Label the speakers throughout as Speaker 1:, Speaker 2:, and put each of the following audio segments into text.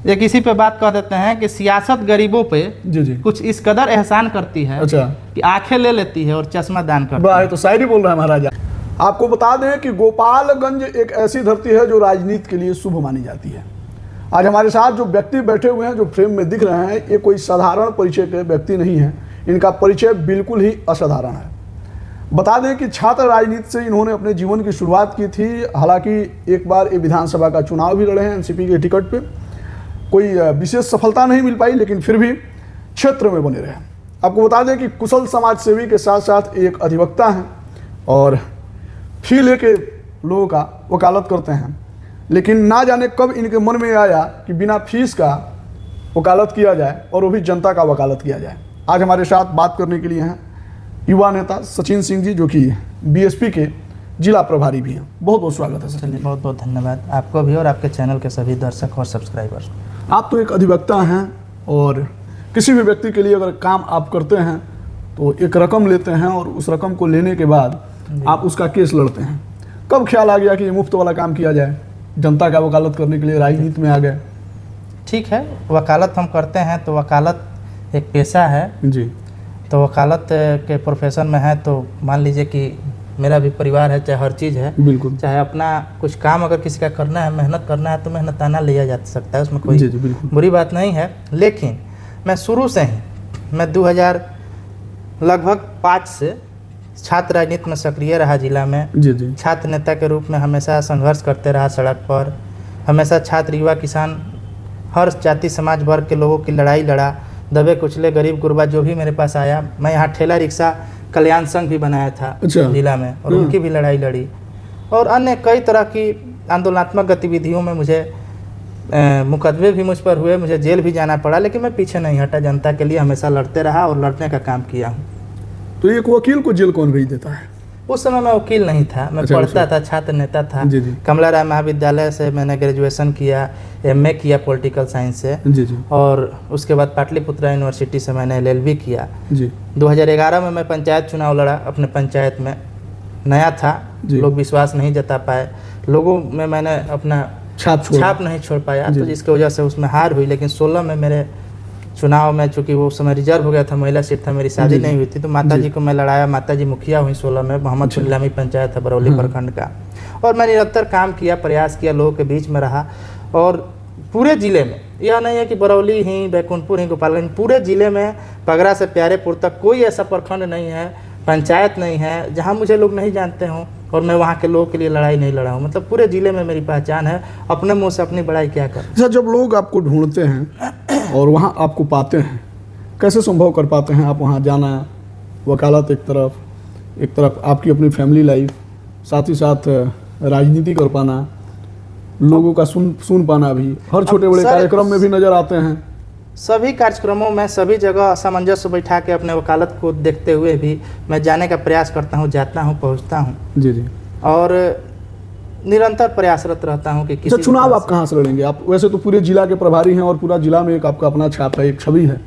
Speaker 1: एक इसी पे बात कह देते हैं कि सियासत गरीबों पे
Speaker 2: जी
Speaker 1: कुछ इस कदर एहसान करती है
Speaker 2: अच्छा
Speaker 1: कि आंखें ले लेती है और चश्मा दान करती
Speaker 2: वाह,
Speaker 1: है।
Speaker 2: तो शायरी बोल रहा है महाराजा। आपको बता दें कि गोपालगंज एक ऐसी धरती है जो राजनीति के लिए शुभ मानी जाती है। आज हमारे साथ जो व्यक्ति बैठे हुए हैं, जो फ्रेम में दिख रहे हैं, ये कोई साधारण परिचय के व्यक्ति नहीं है। इनका परिचय बिल्कुल ही असाधारण है। बता दें कि छात्र राजनीति से इन्होंने अपने जीवन की शुरुआत की थी। हालांकि एक बार ये विधानसभा का चुनाव भी लड़े हैं एनसीपी के टिकट पे। कोई विशेष सफलता नहीं मिल पाई, लेकिन फिर भी क्षेत्र में बने रहे। आपको बता दें कि कुशल समाज सेवी के साथ साथ एक अधिवक्ता हैं और फी लेके लोगों का वकालत करते हैं। लेकिन ना जाने कब इनके मन में आया कि बिना फीस का वकालत किया जाए और वो भी जनता का वकालत किया जाए। आज हमारे साथ बात करने के लिए हैं युवा नेता सचिन सिंह जी, जो कि बीएसपी के जिला प्रभारी भी हैं। बहुत बहुत स्वागत है सर।
Speaker 1: चलिए, बहुत बहुत धन्यवाद आपको भी और आपके चैनल के सभी दर्शक और सब्सक्राइबर्स।
Speaker 2: आप तो एक अधिवक्ता हैं और किसी भी व्यक्ति के लिए अगर काम आप करते हैं तो एक रकम लेते हैं और उस रकम को लेने के बाद आप उसका केस लड़ते हैं। कब ख्याल आ गया कि ये मुफ्त वाला काम किया जाए, जनता का वकालत करने के लिए राजनीति में आ गए?
Speaker 1: ठीक है, वकालत हम करते हैं तो वकालत एक पेशा है
Speaker 2: जी।
Speaker 1: तो वकालत के प्रोफेशन में है तो मान लीजिए कि मेरा भी परिवार है, चाहे हर चीज़ है,
Speaker 2: बिल्कुल।
Speaker 1: चाहे अपना कुछ काम अगर किसी का करना है, मेहनत करना है तो मेहनताना लिया जा सकता है, उसमें कोई
Speaker 2: जी बिल्कुल
Speaker 1: बुरी बात नहीं है। लेकिन मैं शुरू से ही मैं 2005 से छात्र राजनीति में सक्रिय रहा जिला में।
Speaker 2: जी।
Speaker 1: छात्र नेता के रूप में हमेशा संघर्ष करते रहा सड़क पर, हमेशा छात्र युवा किसान हर जाति समाज वर्ग के लोगों की लड़ाई लड़ा, दबे कुचले गरीब गुरबा जो भी मेरे पास आया। मैं यहाँ ठेला रिक्शा कल्याण संघ भी बनाया था
Speaker 2: अच्छा।
Speaker 1: जिला में और उनकी भी लड़ाई लड़ी और अन्य कई तरह की आंदोलनात्मक गतिविधियों में मुझे मुकदमे भी मुझ पर हुए, मुझे जेल भी जाना पड़ा, लेकिन मैं पीछे नहीं हटा, जनता के लिए हमेशा लड़ते रहा और लड़ने का काम किया हूँ।
Speaker 2: तो एक वकील को जेल कौन भेज देता है?
Speaker 1: उस समय मैं वकील नहीं था, मैं पढ़ता था, छात्र नेता था।
Speaker 2: जी।
Speaker 1: कमला राय महाविद्यालय से मैंने ग्रेजुएशन किया, एमए किया पॉलिटिकल साइंस से
Speaker 2: जी। और
Speaker 1: उसके बाद पाटलिपुत्रा यूनिवर्सिटी से मैंने एलएलबी किया।
Speaker 2: जी।
Speaker 1: 2011 में मैं पंचायत चुनाव लड़ा अपने पंचायत में, नया था, लोग विश्वास नहीं जता पाए, लोगों में मैंने अपना छाप नहीं छोड़ पाया, तो जिसकी वजह से उसमें हार हुई। लेकिन 16 में मेरे चुनाव में, चूँकि वो समय रिजर्व हो गया था, महिला सीट था, मेरी शादी नहीं हुई थी, तो माता जी को मैं लड़ाया, माता जी मुखिया हुई 16 में, मोहम्मदपुर इलामी पंचायत है बरौली प्रखंड का। और मैं निरंतर काम किया, प्रयास किया, लोगों के बीच में रहा और पूरे ज़िले में, यह नहीं है कि बरौली ही, बैकुंठपुर ही, गोपालगंज, पूरे ज़िले में पगरा से प्यारेपुर तक कोई ऐसा प्रखंड नहीं है, पंचायत नहीं है जहाँ मुझे लोग नहीं जानते हों और मैं वहाँ के लोगों के लिए लड़ाई नहीं लड़ा हूँ। मतलब पूरे ज़िले में मेरी पहचान है, अपने मुँह से अपनी बड़ाई क्या कर।
Speaker 2: सर, जब लोग आपको ढूंढते हैं और वहाँ आपको पाते हैं, कैसे संभव कर पाते हैं आप वहाँ जाना, वकालत एक तरफ आपकी अपनी फैमिली लाइफ, साथ ही साथ राजनीति कर पाना, लोगों का सुन पाना, भी हर छोटे बड़े कार्यक्रम में भी नज़र आते हैं।
Speaker 1: सभी कार्यक्रमों में, सभी जगह सामंजस्य बैठा के अपने वकालत को देखते हुए भी मैं जाने का प्रयास करता हूँ, जाता हूँ, पहुँचता हूँ।
Speaker 2: जी। और
Speaker 1: निरंतर प्रयासरत रहता हूँ कि किसी
Speaker 2: चुनाव आप कहाँ से लड़ेंगे? आप वैसे तो पूरे जिला के प्रभारी हैं और पूरा जिला में एक आपका अपना छाप है, एक छवि है,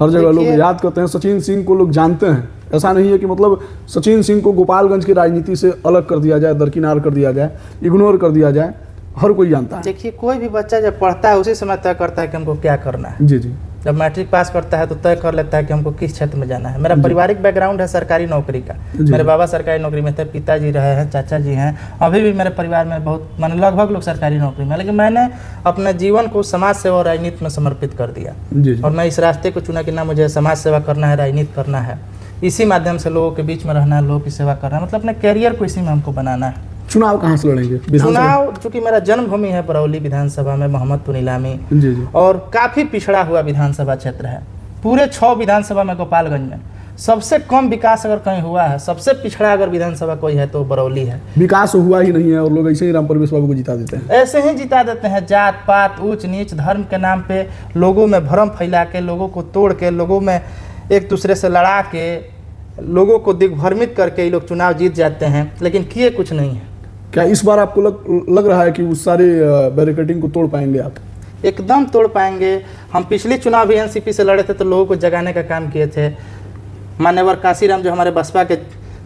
Speaker 2: हर जगह लोग याद करते हैं, सचिन सिंह को लोग जानते हैं। ऐसा नहीं है कि मतलब सचिन सिंह को गोपालगंज की राजनीति से अलग कर दिया जाए, दरकिनार कर दिया जाए, इग्नोर कर दिया जाए, हर कोई जानता है।
Speaker 1: देखिए, कोई भी बच्चा जब पढ़ता है उसी समय तय करता है कि हमको क्या करना है।
Speaker 2: जी।
Speaker 1: जब मैट्रिक पास करता है तो तय कर लेता है कि हमको किस क्षेत्र में जाना है। मेरा पारिवारिक बैकग्राउंड है सरकारी नौकरी का, मेरे बाबा सरकारी नौकरी में थे, पिताजी रहे हैं, चाचा जी हैं, अभी भी मेरे परिवार में बहुत माने लगभग लोग सरकारी नौकरी में, लेकिन मैंने अपने जीवन को समाज सेवा और राजनीति में समर्पित कर दिया। और मैं इस रास्ते को चुना कि ना मुझे समाज सेवा करना है, राजनीति करना है, इसी माध्यम से लोगों के बीच में रहना है, लोगों की सेवा करना है, मतलब अपने कैरियर को इसी में हमको बनाना है।
Speaker 2: चुनाव कहाँ से लड़ेंगे?
Speaker 1: चुनाव चूँकि मेरा जन्मभूमि है बरौली विधानसभा में, मोहम्मदपुर इलामी,
Speaker 2: जी। और
Speaker 1: काफ़ी पिछड़ा हुआ विधानसभा क्षेत्र है। पूरे 6 विधानसभा में गोपालगंज में सबसे कम विकास अगर कहीं हुआ है, सबसे पिछड़ा अगर विधानसभा कोई है तो बरौली है।
Speaker 2: विकास हुआ ही नहीं है और लोग ऐसे ही राम प्रवेश बाबू को जिता देते हैं।
Speaker 1: ऐसे ही जिता देते हैं, जात पात, ऊंच नीच, धर्म के नाम पे लोगों में भ्रम फैला के, लोगों को तोड़ के, लोगों में एक दूसरे से लड़ा के, लोगों को दिग्भ्रमित करके ये लोग चुनाव जीत जाते हैं, लेकिन किए कुछ नहीं है।
Speaker 2: क्या इस बार आपको लग रहा है कि उस सारे बैरिकेडिंग को तोड़ पाएंगे आप?
Speaker 1: एकदम तोड़ पाएंगे। हम पिछले चुनाव भी एनसीपी से लड़े थे तो लोगों को जगाने का काम किए थे। मान्यवर काशीराम जो हमारे बसपा के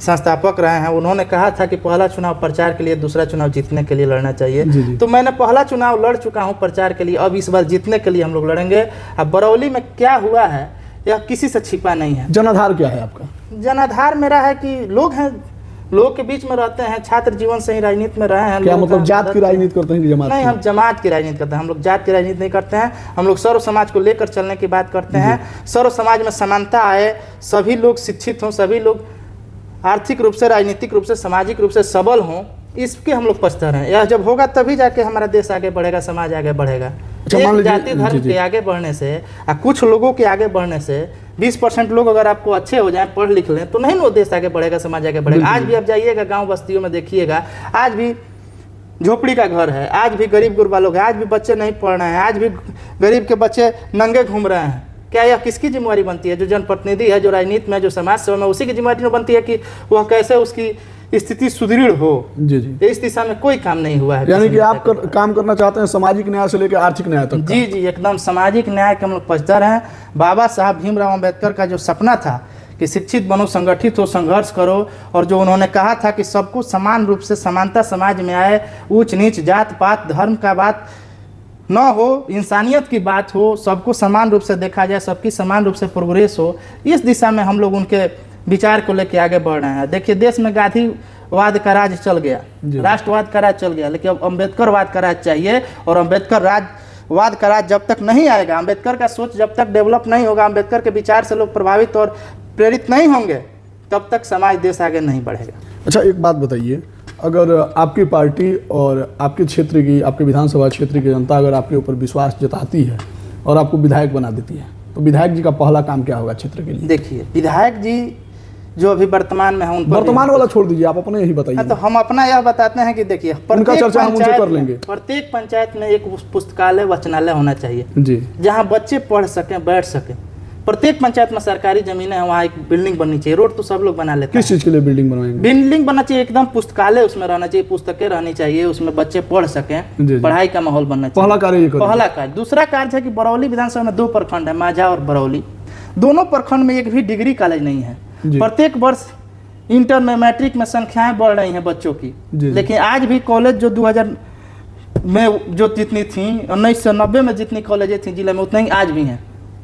Speaker 1: संस्थापक रहे हैं, उन्होंने कहा था कि पहला चुनाव प्रचार के लिए, दूसरा चुनाव जीतने के लिए लड़ना
Speaker 2: जी, जी।
Speaker 1: चाहिए। तो मैंने पहला चुनाव लड़ चुका हूं प्रचार के लिए, अब इस बार जीतने के लिए हम लोग लड़ेंगे। अब बरौली में क्या हुआ है यह किसी से छिपा नहीं है।
Speaker 2: जनाधार क्या है आपका?
Speaker 1: जनाधार मेरा है कि लोग हैं, लोग के बीच में रहते हैं, छात्र जीवन से ही राजनीति में रहे हैं।
Speaker 2: क्या मतलब जात की राजनीति करते हैं कि जमात
Speaker 1: नहीं,
Speaker 2: की?
Speaker 1: हम जमात की राजनीति करते हैं, हम लोग जात की राजनीति नहीं करते हैं। हम लोग सर्व समाज को लेकर चलने की बात करते हैं। सर्व समाज में समानता आए, सभी लोग शिक्षित हों, सभी लोग आर्थिक रूप से, राजनीतिक रूप से, सामाजिक रूप से सबल हों, इसके हम लोग पछता रहे हैं। यह जब होगा तभी जाके हमारा देश आगे बढ़ेगा, समाज आगे बढ़ेगा। एक जाति धर्म के आगे बढ़ने से कुछ लोगों के आगे बढ़ने से 20% लोग अगर आपको अच्छे हो जाएं, पढ़ लिख लें, तो नहीं वो देश आगे बढ़ेगा, समाज आगे बढ़ेगा। आज भी आप जाइएगा गांव बस्तियों में, देखिएगा आज भी झोपड़ी का घर है, आज भी गरीब गुरबा लोग हैं, आज भी बच्चे नहीं पढ़ रहे हैं, आज भी गरीब के बच्चे नंगे घूम रहे हैं। क्या यह किसकी जिम्मेवारी बनती है? जो जनप्रतिनिधि है, जो राजनीति में, जो समाज सेवा में, उसी की जिम्मेवारी बनती है कि वह कैसे उसकी स्थिति सुदृढ़ हो।
Speaker 2: जी जी।
Speaker 1: इस दिशा में कोई काम नहीं हुआ है।
Speaker 2: यानी कि आप काम करना चाहते हैं सामाजिक न्याय से लेकर आर्थिक न्याय तक?
Speaker 1: जी जी, एकदम सामाजिक न्याय के हम लोग पछता रहे हैं। बाबा साहब भीमराव अंबेडकर का जो सपना था कि शिक्षित बनो, संगठित हो, संघर्ष करो, और जो उन्होंने कहा था कि सबको समान रूप से समानता समाज में आए, ऊंच नीच, जात पात, धर्म का बात न हो, इंसानियत की बात हो, सबको समान रूप से देखा जाए, सबकी समान रूप से प्रोग्रेस हो, इस दिशा में हम लोग उनके विचार को लेकर आगे बढ़ रहे हैं। देखिए, देश में गांधीवाद का राज चल गया, राष्ट्रवाद का राज चल गया, लेकिन अब अम्बेडकरवाद का राज चाहिए। और अम्बेडकरवाद का राज जब तक नहीं आएगा, अम्बेडकर का सोच जब तक डेवलप नहीं होगा, अम्बेडकर के विचार से लोग प्रभावित और प्रेरित नहीं होंगे, तब तक समाज, देश आगे नहीं बढ़ेगा।
Speaker 2: अच्छा, एक बात बताइए, अगर आपकी पार्टी और आपके क्षेत्र की, आपके विधानसभा क्षेत्र की जनता अगर आपके ऊपर विश्वास जताती है और आपको विधायक बना देती है, तो विधायक जी का पहला काम क्या होगा क्षेत्र के लिए?
Speaker 1: देखिए, विधायक जी जो अभी वर्तमान में है, उन पर
Speaker 2: वर्तमान वाला छोड़ दीजिए, आप अपने यही बताइए।
Speaker 1: तो हम अपना यह बताते हैं कि देखिए,
Speaker 2: उनका चर्चा हम उनसे कर लेंगे।
Speaker 1: प्रत्येक पंचायत में एक पुस्तकालय, वाचनालय होना चाहिए
Speaker 2: जी,
Speaker 1: जहाँ बच्चे पढ़ सकें, बैठ सकें। प्रत्येक पंचायत में सरकारी जमीनें हैं, वहाँ एक बिल्डिंग बननी चाहिए। रोड तो सब लोग बना लेते हैं।
Speaker 2: किस चीज़ के लिए बिल्डिंग बनवाएंगे?
Speaker 1: बिल्डिंग बनना चाहिए, एकदम पुस्तकालय उसमें रहना चाहिए, पुस्तकें रहनी चाहिए, उसमें बच्चे पढ़ सकें, पढ़ाई का माहौल बनना चाहिए।
Speaker 2: पहला कार्य ये करें।
Speaker 1: पहला कार्य। दूसरा कार्य है कि बरौली विधानसभा में 2 प्रखंड है, माझा और बरौली। दोनों प्रखंड में एक भी डिग्री कॉलेज नहीं है। प्रत्येक वर्ष इंटर में, मैट्रिक में संख्याएं बढ़ रही हैं बच्चों की, लेकिन आज भी कॉलेज जो 2000 में जो जितनी थी, 1990 में जितनी कॉलेजें थी जिले में, उतनी ही आज भी हैं।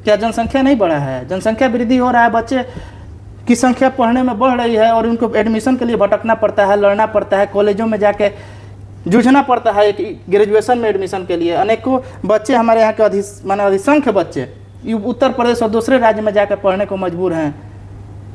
Speaker 1: क्या जनसंख्या नहीं बढ़ा है? जनसंख्या वृद्धि हो रहा है, बच्चे की संख्या पढ़ने में बढ़ रही है, और उनको एडमिशन के लिए भटकना पड़ता है, लड़ना पड़ता है, कॉलेजों में जाके जूझना पड़ता है एक ग्रेजुएशन में एडमिशन के लिए। अनेकों बच्चे हमारे यहाँ के अधिसंख्य बच्चे उत्तर प्रदेश और दूसरे राज्य में जाकर पढ़ने को मजबूर हैं।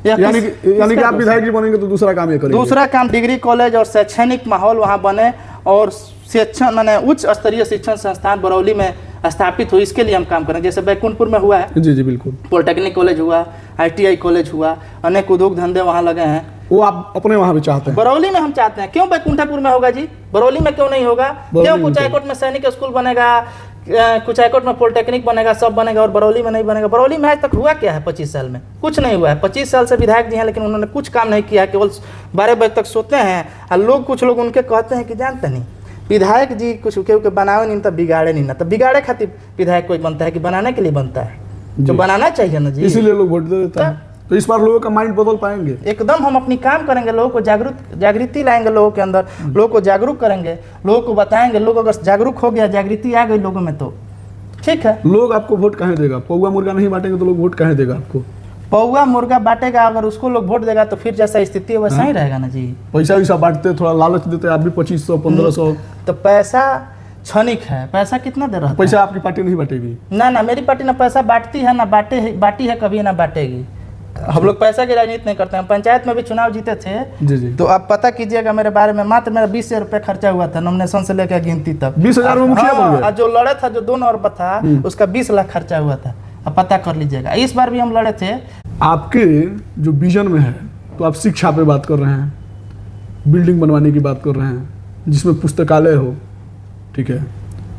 Speaker 2: यानी कि आप विधायक जी बनेंगे तो दूसरा काम ये करेंगे? दूसरा
Speaker 1: काम, डिग्री कॉलेज और शैक्षणिक माहौल वहाँ बने, और शिक्षण माने उच्च स्तरीय शिक्षण संस्थान बरौली में स्थापित हो, इसके लिए हम काम करें। जैसे बैकुंठपुर में हुआ है,
Speaker 2: जी जी बिल्कुल,
Speaker 1: पॉलिटेक्निक कॉलेज हुआ, ITI कॉलेज हुआ, अनेक उद्योग धंधे वहाँ लगे हैं,
Speaker 2: वो आप अपने वहाँ भी चाहते हैं?
Speaker 1: बरौली में हम चाहते हैं। क्यों बैकुंठपुर में होगा जी? बरौली में क्यों नहीं होगा? क्यों कुचायकोट में सैनिक स्कूल बनेगा, कुचायकोट में पॉलिटेक्निक बनेगा, सब बनेगा, और बरौली में नहीं बनेगा? बरौली में आज तक हुआ क्या है? 25 साल में कुछ नहीं हुआ है। 25 साल से विधायक जी हैं, लेकिन उन्होंने कुछ काम नहीं किया है। केवल 12 बजे तक सोते हैं, और लोग, कुछ लोग उनके कहते हैं कि जानते नहीं, विधायक जी कुछ के बनावे नहीं, तब बिगाड़े नहीं ना, तब बिगाड़े खातिर विधायक कोई बनता है कि बनाने के लिए बनता है? तो बनाना चाहिए ना जी,
Speaker 2: इसीलिए लोग वोट दे देते हैं। तो इस बार लोगों का माइंड बदल पाएंगे?
Speaker 1: एकदम हम अपनी काम करेंगे, लोगों को जागृति लाएंगे, लोगों के अंदर, लोगों को जागरूक करेंगे, लोगों को बताएंगे। लोग अगर जागरूक हो गया, जागृति आ गई लोगों में, तो ठीक है।
Speaker 2: लोग आपको वोट कहाँ देगा? पौवा मुर्गा नहीं बांटेंगे तो लोग वोट कहाँ देगा आपको?
Speaker 1: पौवा मुर्गा बांटेगा, अगर उसको लोग वोट देगा तो फिर जैसा स्थिति है वैसा ही रहेगा ना जी।
Speaker 2: पैसा वैसा बांटते, थोड़ा लालच देते, आप भी 2500 1500।
Speaker 1: तो पैसा क्षणिक है, पैसा कितना दे रहा है?
Speaker 2: पैसा आपकी पार्टी नहीं बांटेगी?
Speaker 1: ना, मेरी पार्टी ना पैसा बांटती है, ना बांटी है कभी, ना बांटेगी। हम लोग पैसा की राजनीति नहीं करते हैं। पंचायत में भी चुनाव जीते थे
Speaker 2: जी,
Speaker 1: तो आप पता कीजिएगा मेरे बारे में, मात्र मेरा 20,000 रुपये खर्चा हुआ था, नॉमिनेशन से लेकर गिनती तक।
Speaker 2: 20,000 में मुखिया बन गए?
Speaker 1: जो लड़े था, जो 2 नंबर था, उसका 20 लाख खर्चा हुआ था। अब पता कर लीजिएगा। इस बार भी हम लड़े थे।
Speaker 2: आपके जो विजन में है, तो आप शिक्षा पे बात कर रहे हैं, बिल्डिंग बनवाने की बात कर रहे हैं जिसमें पुस्तकालय हो, ठीक है।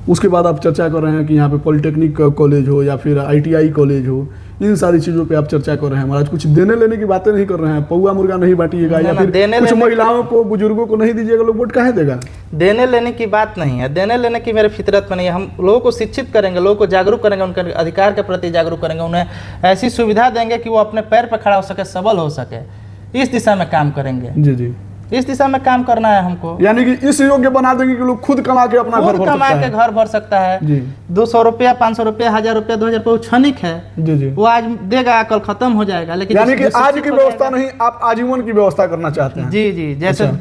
Speaker 2: उसके बाद आप चर्चा कर रहे हैं कि यहाँ पे पॉलिटेक्निक कॉलेज हो या फिर ITI कॉलेज हो, इन सारी चीज़ों पे आप चर्चा कर रहे हैं। महाराज कुछ देने लेने की बातें नहीं कर रहे हैं। पौवा मुर्गा नहीं बांटिएगा, या फिर कुछ महिलाओं को, बुजुर्गों को नहीं दीजिएगा, लोग वोट कहाँ देगा?
Speaker 1: देने लेने की बात नहीं है, देने लेने की मेरे फितरत में नहीं है। हम लोगों को शिक्षित करेंगे, लोगों को जागरूक करेंगे, उनके अधिकार के प्रति जागरूक करेंगे, उन्हें ऐसी सुविधा देंगे कि वो अपने पैर पर खड़ा हो सके, सबल हो सके। इस दिशा में काम करेंगे।
Speaker 2: जी जी,
Speaker 1: इस दिशा में काम करना है हमको,
Speaker 2: यानी कि इस योग्य बना देंगे कि लोग खुद कमा के अपना घर
Speaker 1: खुद
Speaker 2: भर
Speaker 1: कमा
Speaker 2: सकता
Speaker 1: के
Speaker 2: है।
Speaker 1: घर भर सकता है।
Speaker 2: जी
Speaker 1: 200 रुपया, 500 रुपया, 1000 रुपया, 2000 रुपया वो क्षणिक है,
Speaker 2: जी जी,
Speaker 1: वो आज देगा कल खत्म हो जाएगा। लेकिन
Speaker 2: यानी कि
Speaker 1: जो
Speaker 2: आज
Speaker 1: शिक्षित
Speaker 2: की
Speaker 1: हो
Speaker 2: व्यवस्था
Speaker 1: जाएगा-
Speaker 2: नहीं, आप आजीवन की व्यवस्था करना चाहते हैं।
Speaker 1: जी जी, जैसे
Speaker 2: अच्छा।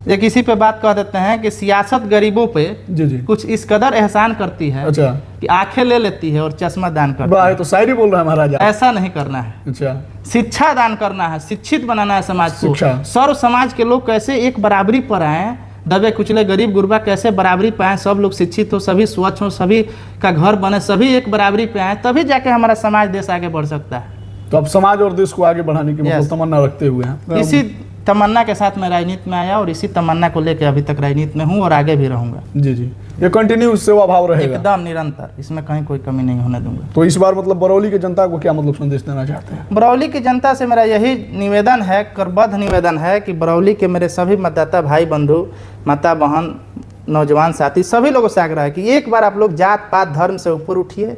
Speaker 1: एक इसी पे बात कह देते हैं कि सियासत गरीबों पे
Speaker 2: जी जी,
Speaker 1: कुछ इस कदर एहसान करती है
Speaker 2: अच्छा,
Speaker 1: कि आंखें ले लेती है और चश्मा दान करती
Speaker 2: वाह,
Speaker 1: है।
Speaker 2: ये तो शायरी बोल रहा है महाराजा।
Speaker 1: ऐसा नहीं करना है,
Speaker 2: अच्छा,
Speaker 1: शिक्षा दान करना है, शिक्षित बनाना है समाज को।
Speaker 2: शिक्षा।
Speaker 1: सर्व समाज के लोग कैसे एक बराबरी पर आए, दबे कुचले गरीब गुरबा कैसे बराबरी पे आए, सब लोग शिक्षित हो, सभी स्वच्छ हो, सभी का घर बने, सभी एक बराबरी पे आए, तभी जाके हमारा समाज देश आगे बढ़ सकता है।
Speaker 2: तो अब समाज और देश को आगे बढ़ाने की मतलब
Speaker 1: Yes.
Speaker 2: तमन्ना रखते हुए हैं।
Speaker 1: इसी तमन्ना के साथ मैं राजनीति में आया और इसी तमन्ना को लेकर अभी तक राजनीति में हूँ और आगे भी रहूंगा,
Speaker 2: जी जी, ये कंटिन्यू सेवा भाव रहेगा।
Speaker 1: एकदम निरंतर, इसमें कहीं कोई कमी नहीं होने दूंगा।
Speaker 2: तो इस बार मतलब बरौली की जनता को क्या मतलब संदेश देना चाहते हैं?
Speaker 1: बरौली की जनता से मेरा यही निवेदन है, करबद्ध निवेदन है कि बरौली के मेरे सभी मतदाता भाई बंधु, माता बहन, नौजवान साथी, सभी लोगों से आग्रह है कि एक बार आप लोग जात पात धर्म से ऊपर उठिए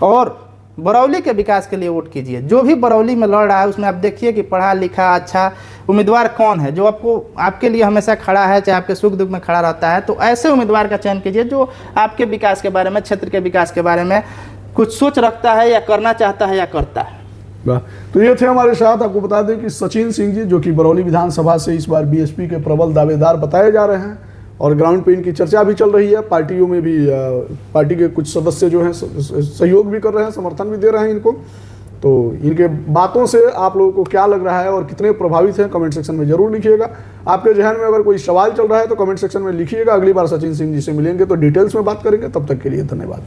Speaker 1: और बरौली के विकास के लिए वोट कीजिए। जो भी बरौली में लड़ रहा है उसमें आप देखिए कि पढ़ा लिखा अच्छा उम्मीदवार कौन है जो आपको आपके लिए हमेशा खड़ा है, चाहे आपके सुख दुख में खड़ा रहता है। तो ऐसे उम्मीदवार का चयन कीजिए जो आपके विकास के बारे में, क्षेत्र के विकास के बारे में कुछ सोच रखता है या करना चाहता है या करता है।
Speaker 2: वाह, तो ये थे हमारे साथ। आपको बता दें कि सचिन सिंह जी जो कि बरौली विधानसभा से इस बार बीएसपी के प्रबल दावेदार बताए जा रहे हैं और ग्राउंड पे इनकी चर्चा भी चल रही है। पार्टियों में भी पार्टी के कुछ सदस्य जो हैं सहयोग भी कर रहे हैं, समर्थन भी दे रहे हैं इनको। तो इनके बातों से आप लोगों को क्या लग रहा है और कितने प्रभावित हैं, कमेंट सेक्शन में जरूर लिखिएगा। आपके जहन में अगर कोई सवाल चल रहा है तो कमेंट सेक्शन में लिखिएगा। अगली बार सचिन सिंह जी से मिलेंगे तो डिटेल्स में बात करेंगे। तब तक के लिए धन्यवाद।